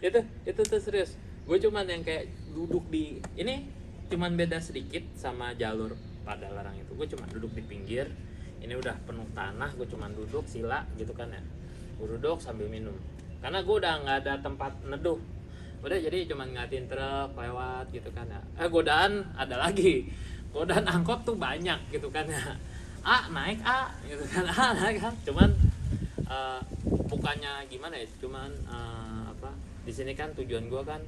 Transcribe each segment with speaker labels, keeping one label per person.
Speaker 1: Itu tuh serius. Gue cuman yang kayak duduk di ini, cuman beda sedikit sama jalur Padalarang itu. Gue cuman duduk di pinggir, ini udah penuh tanah, gue cuman duduk sila gitu kan ya. Gue duduk sambil minum karena gue udah nggak ada tempat neduh, udah jadi cuman ngatin truk lewat gitu kan ya. Godaan ada lagi, godaan angkot tuh banyak gitu kan ya. Naik gitu kan. Naik cuman bukannya gimana ya, cuman apa, di sini kan tujuan gue kan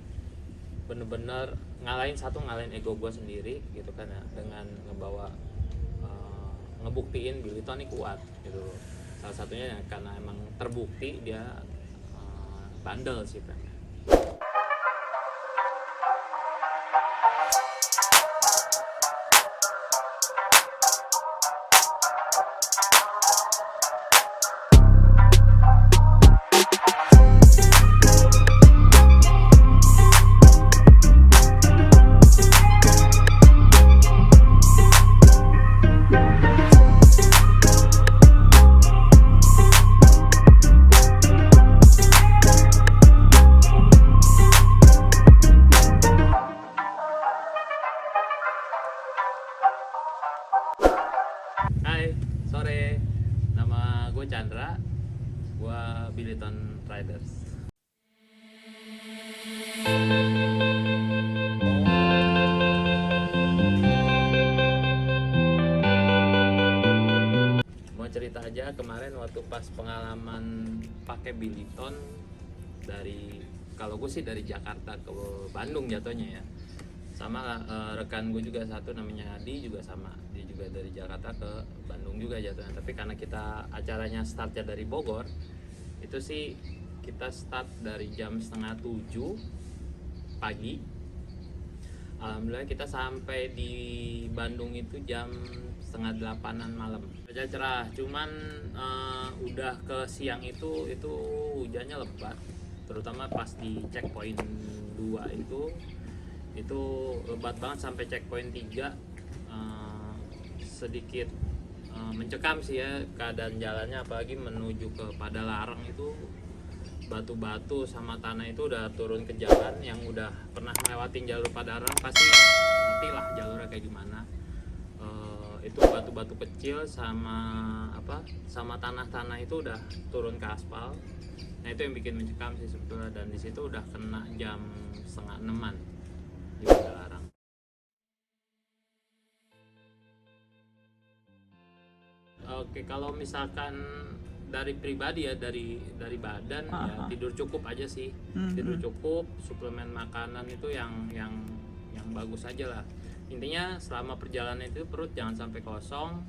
Speaker 1: bener-bener ngalahin ego gue sendiri gitu kan ya, dengan ngebawa ngebuktiin Billyton ini kuat gitu. Salah satunya ya, karena emang terbukti dia bandel sih Prem. Hai, sore. Nama gue Chandra. Gue Billyton Riders. Mau cerita aja, kemarin waktu pas pengalaman pakai Billyton dari, kalau gue sih dari Jakarta ke Bandung jatuhnya ya. Sama rekan gue juga satu namanya Adi juga sama, dia juga dari Jakarta ke Bandung juga jatuhnya. Tapi karena kita acaranya startnya dari Bogor, itu sih kita start dari jam 6:30 pagi. Alhamdulillah kita sampai di Bandung itu jam 7:30 malam. Cuaca cerah, cuman udah ke siang itu hujannya lebat, terutama pas di checkpoint 2 itu lebat banget. Sampai checkpoint 3 sedikit mencekam sih ya keadaan jalannya, apalagi menuju ke Padalarang itu batu-batu sama tanah itu udah turun ke jalan. Yang udah pernah ngelewatin jalur Padalarang pasti ngerti lah jalurnya kayak gimana. Itu batu-batu kecil sama tanah-tanah itu udah turun ke aspal. Nah itu yang bikin mencekam sih sebetulnya, dan di situ udah kena jam 5:30 di Padalarang. Oke, kalau misalkan dari pribadi ya, dari badan ya tidur cukup aja sih. Tidur cukup, suplemen makanan itu yang bagus aja lah. Intinya selama perjalanan itu perut jangan sampai kosong.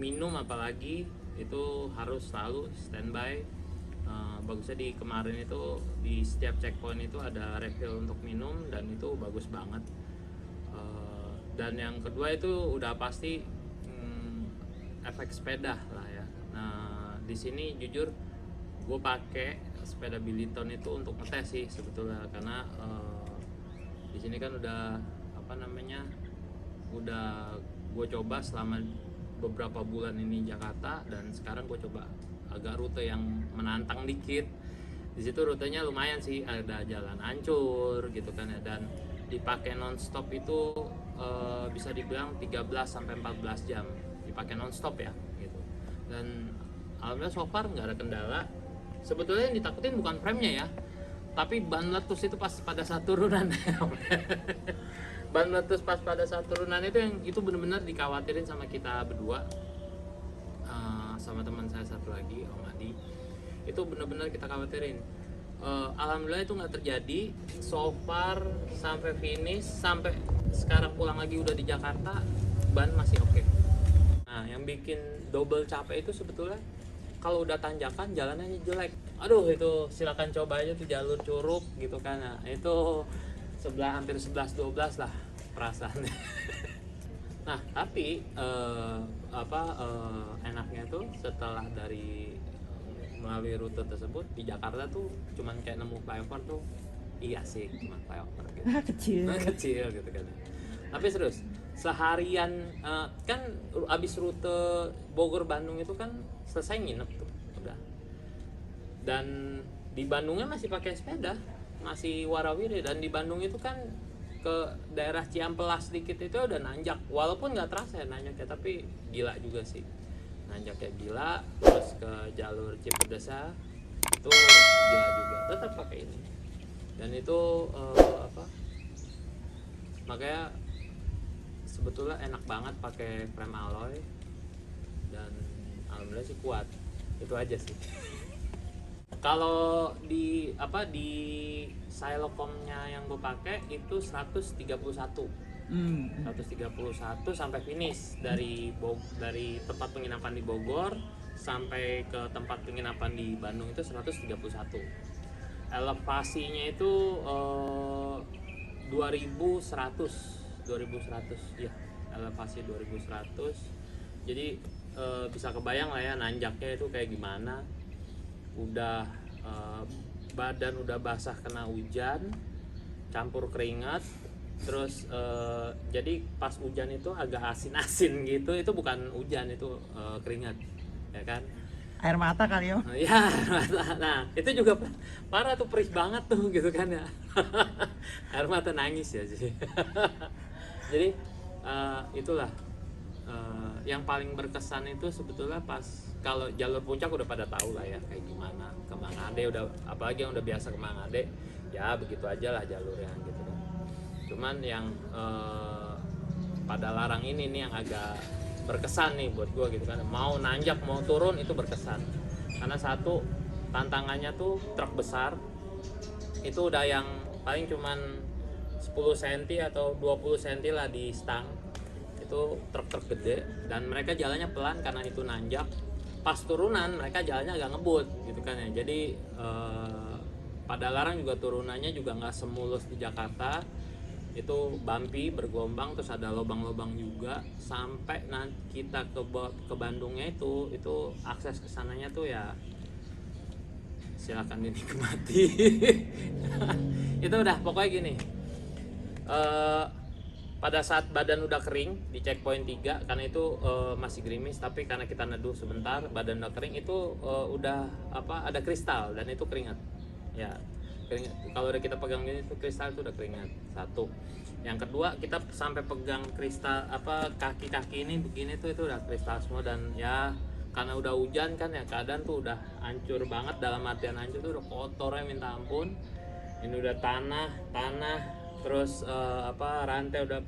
Speaker 1: Minum apalagi itu harus selalu standby. Bagusnya di kemarin itu di setiap checkpoint itu ada refill untuk minum, dan itu bagus banget. Dan yang kedua itu udah pasti efek sepeda lah ya. Nah di sini jujur gue pakai sepeda Billyton itu untuk ngetes sih sebetulnya, karena di sini kan udah udah gue coba selama beberapa bulan ini Jakarta, dan sekarang gue coba agak rute yang menantang dikit. Di situ rutenya lumayan sih, ada jalan hancur gitu kan ya, dan dipakai nonstop itu bisa dibilang 13-14 jam dipakai nonstop ya gitu. Dan alhamdulillah so far nggak ada kendala. Sebetulnya yang ditakutin bukan frame-nya ya, tapi ban meletus itu pas pada saat turunan. Ban meletus pas pada saat turunan itu benar-benar dikhawatirin sama kita berdua, sama teman saya satu lagi, Om Adi. Itu benar-benar kita khawatirin. Alhamdulillah itu nggak terjadi so far, sampai finish, sampai sekarang pulang lagi udah di Jakarta, ban masih oke. Nah yang bikin double capek itu sebetulnya kalau udah tanjakan jalannya jelek. Aduh itu silakan coba aja tuh jalur Curug gitu kan. Nah, itu hampir 11-12 lah perasaannya. Nah tapi enaknya tuh setelah dari melalui rute tersebut di Jakarta tuh cuman kayak nemu flyover tuh, iya sih cuma flyover gitu. Kecil gitu kan. Tapi serius, seharian kan abis rute Bogor Bandung itu kan selesai nginep tuh udah, dan di Bandungnya masih pakai sepeda, masih warawiri. Dan di Bandung itu kan ke daerah Ciampelas dikit itu udah nanjak, walaupun nggak terasa ya nanjaknya, tapi gila juga sih nanjaknya gila. Terus ke jalur Cipedesa itu gila juga, tetap pakai ini. Dan itu makanya sebetulnya enak banget pakai frame alloy, dan alhamdulillah sih kuat. Itu aja sih. Kalau di Silocom-nya yang gue pakai itu 131 sampai finish dari tempat penginapan di Bogor sampai ke tempat penginapan di Bandung itu 131. Elevasinya itu 2100 ya, elevasi 2100. Jadi bisa kebayang lah ya nanjaknya itu kayak gimana. Udah badan udah basah kena hujan campur keringat. Terus jadi pas hujan itu agak asin-asin gitu, itu bukan hujan, itu keringat ya kan,
Speaker 2: Air mata kali ya.
Speaker 1: ya. Nah itu juga parah tuh, perih banget tuh gitu kan ya. Air mata nangis ya sih. Jadi itulah yang paling berkesan itu sebetulnya pas kalau jalur puncak udah pada tahu lah ya kayak gimana. Ke Mangade udah, apalagi yang udah biasa ke Mangade ya begitu aja lah jalurnya gitu kan. Cuman yang pada larang ini nih yang agak berkesan nih buat gue gitu kan. Mau nanjak mau turun itu berkesan, karena satu, tantangannya tuh truk besar itu udah yang paling cuman 10 cm atau 20 cm lah di stang. Itu truk-truk gede dan mereka jalannya pelan karena itu nanjak. Pas turunan mereka jalannya agak ngebut gitu kan ya. Jadi pada larang juga turunannya juga nggak semulus di Jakarta. Itu bumpy, bergelombang, terus ada lubang-lubang juga. Sampai nanti kita ke Bandungnya itu akses ke sananya tuh ya silakan dinikmati. Itu udah pokoknya gini. Pada saat badan udah kering di checkpoint 3, karena itu masih gerimis, tapi karena kita neduh sebentar badan udah kering, itu udah ada kristal dan itu keringat ya. Keringat, kalau udah kita pegang gini itu kristal itu udah keringat. Satu. Yang kedua, kita sampai pegang kristal kaki-kaki ini begini tuh itu udah kristal semua. Dan ya karena udah hujan kan ya, keadaan tuh udah hancur banget, dalam artian hancur tuh udah kotornya minta ampun. Ini udah tanah terus rantai udah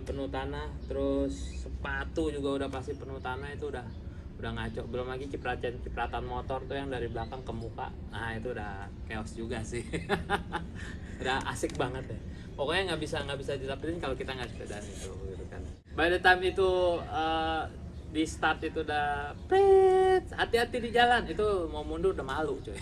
Speaker 1: penuh tanah, terus sepatu juga udah pasti penuh tanah. Itu udah ngaco. Belum lagi cipratan motor tuh yang dari belakang ke muka. Nah itu udah chaos juga sih. Udah asik banget ya. Pokoknya nggak bisa didapetin kalau kita nggak sepedaan itu gitu kan. By the time itu di start itu udah hati-hati di jalan, itu mau mundur udah malu coy.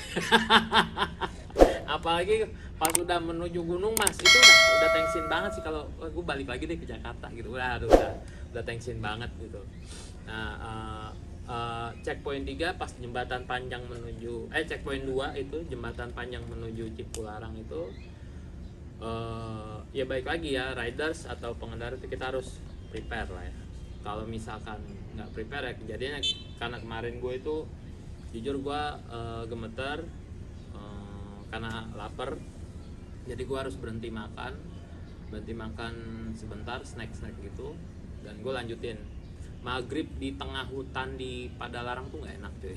Speaker 1: Apalagi pas udah menuju Gunung Mas, itu udah tensin banget sih kalau gue balik lagi deh ke Jakarta gitu. Udah tensin banget gitu. Nah checkpoint 3 pas jembatan panjang menuju checkpoint 2 itu jembatan panjang menuju Cipularang itu ya baik lagi ya, riders atau pengendara itu kita harus prepare lah ya. Kalau misalkan nggak prepare ya kejadiannya, karena kemarin gue itu jujur gue gemeter karena lapar, jadi gue harus berhenti makan sebentar, snack gitu, dan gue lanjutin. Maghrib di tengah hutan di Padalarang tuh nggak enak cuy.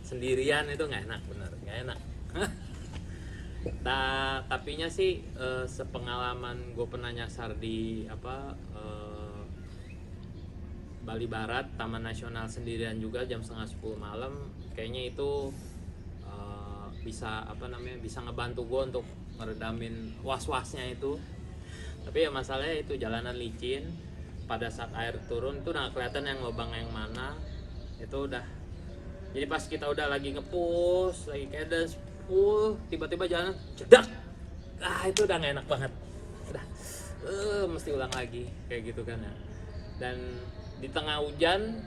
Speaker 1: Sendirian itu nggak enak, bener nggak enak. Nah tapinya sih sepengalaman gue pernah nyasar di Bali Barat, Taman Nasional sendirian juga jam 9:30 malam, kayaknya itu bisa ngebantu gue untuk meredamin was-wasnya itu. Tapi ya masalahnya itu jalanan licin. Pada saat air turun itu udah kelihatan yang lubang yang mana. Itu udah, jadi pas kita udah lagi nge-push, lagi cadence full, tiba-tiba jalan cedak. Itu udah gak enak banget. Udah mesti ulang lagi kayak gitu kan ya. Dan di tengah hujan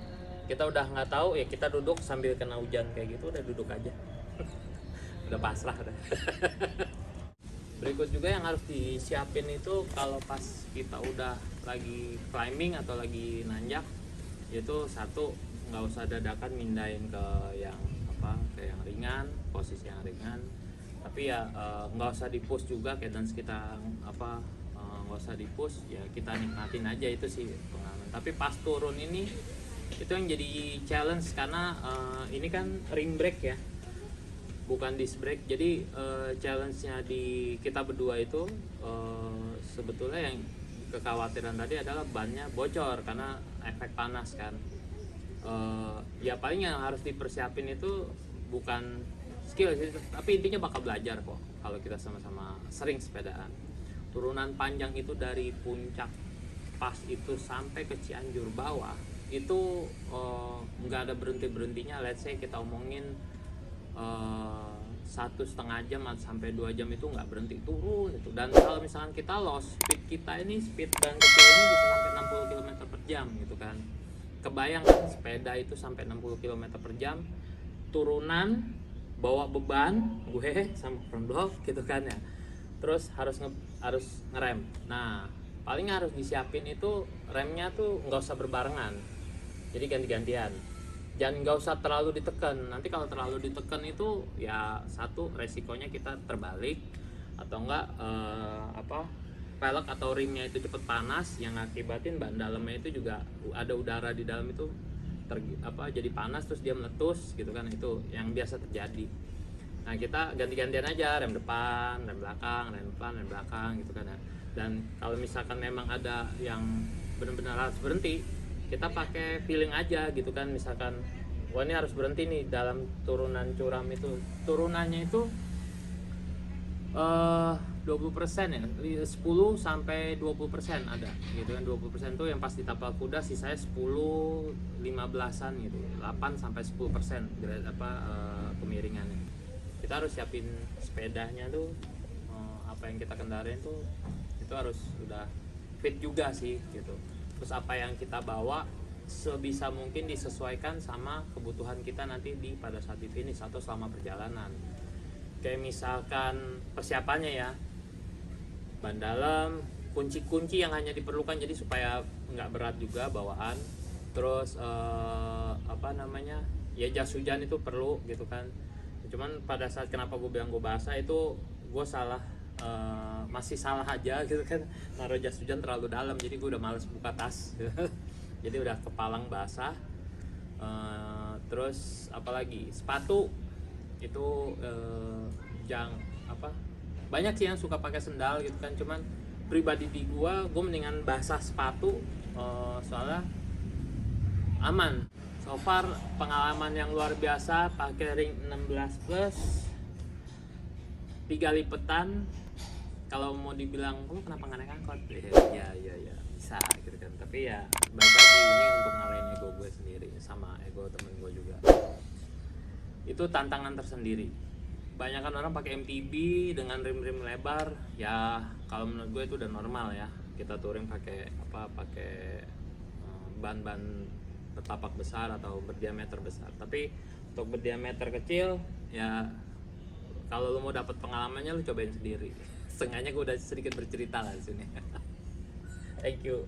Speaker 1: kita udah nggak tahu ya, kita duduk sambil kena hujan kayak gitu, udah duduk aja. Udah pasrah udah. Berikut juga yang harus disiapin itu kalau pas kita udah lagi climbing atau lagi nanjak, yaitu satu, nggak usah dadakan mindahin ke yang ringan, posisi yang ringan, tapi ya nggak usah di push juga, cadence kita nggak usah di push, ya kita nikmatin aja, itu sih pengalaman. Tapi pas turun ini itu yang jadi challenge karena ini kan ring brake ya, bukan disc brake. Jadi challenge-nya di kita berdua itu sebetulnya yang kekhawatiran tadi adalah bannya bocor karena efek panas kan. Ya paling yang harus dipersiapin itu bukan skill sih, tapi intinya bakal belajar kok kalau kita sama-sama sering sepedaan. Turunan panjang itu dari puncak pas itu sampai ke Cianjur bawah itu nggak ada berhentinya. Let's say kita omongin 1,5 jam sampai 2 jam itu nggak berhenti turun itu. Dan kalau misalkan kita lost speed kita ini, speed dan kecil ini bisa sampai 60 km per jam gitu kan. Kebayang kan sepeda itu sampai 60 km per jam, turunan bawa beban gue sama front block gitu kan ya, terus harus ngerem. Nah paling harus disiapin itu remnya tuh nggak usah berbarengan, jadi ganti-gantian, jangan nggak usah terlalu ditekan. Nanti kalau terlalu ditekan itu ya satu resikonya kita terbalik, atau enggak pelek atau rimnya itu cepet panas, yang ngakibatin ban dalamnya itu juga ada udara di dalam itu jadi panas, terus dia meletus gitu kan. Itu yang biasa terjadi. Nah kita ganti-gantian aja, rem depan, rem belakang, rem depan, rem belakang gitu kan ya. Dan kalau misalkan memang ada yang benar-benar harus berhenti, kita pakai feeling aja gitu kan. Misalkan wah ini harus berhenti nih dalam turunan curam itu, turunannya itu 20% ya, 10 sampai 20% ada gitu kan. 20% tuh yang pas ditapal kuda, sisanya 10-15an gitu, 8 sampai 10% kemiringannya. Kita harus siapin sepedanya tuh, apa yang kita kendarain tuh itu harus udah fit juga sih gitu. Terus apa yang kita bawa sebisa mungkin disesuaikan sama kebutuhan kita nanti pada saat di finish atau selama perjalanan. Kayak misalkan persiapannya ya, ban dalam, kunci-kunci yang hanya diperlukan jadi supaya nggak berat juga bawaan. Terus ya jas hujan itu perlu gitu kan. Cuman pada saat kenapa gue bilang gue basah itu gue salah, masih salah aja gitu kan, naruh jas hujan terlalu dalam, jadi gue udah males buka tas jadi udah kepalang basah. Terus apalagi sepatu itu banyak sih yang suka pakai sendal gitu kan. Cuman pribadi di gue mendingan basah sepatu, soalnya aman. So far pengalaman yang luar biasa pakai ring 16 plus 3 lipetan. Kalau mau dibilang kenapa nggak naik angkot, ya bisa gitu kan. Tapi ya balik lagi, ini untuk ngalahin ego gue sendiri sama ego temen gue juga. Itu tantangan tersendiri. Banyakan orang pakai MTB dengan rim-rim lebar, ya kalau menurut gue itu udah normal ya. Kita touring pakai ban-ban bertapak besar atau berdiameter besar. Tapi untuk berdiameter kecil ya, kalau lu mau dapat pengalamannya lu cobain sendiri. Setengahnya gue udah sedikit bercerita lah di sini. Thank you.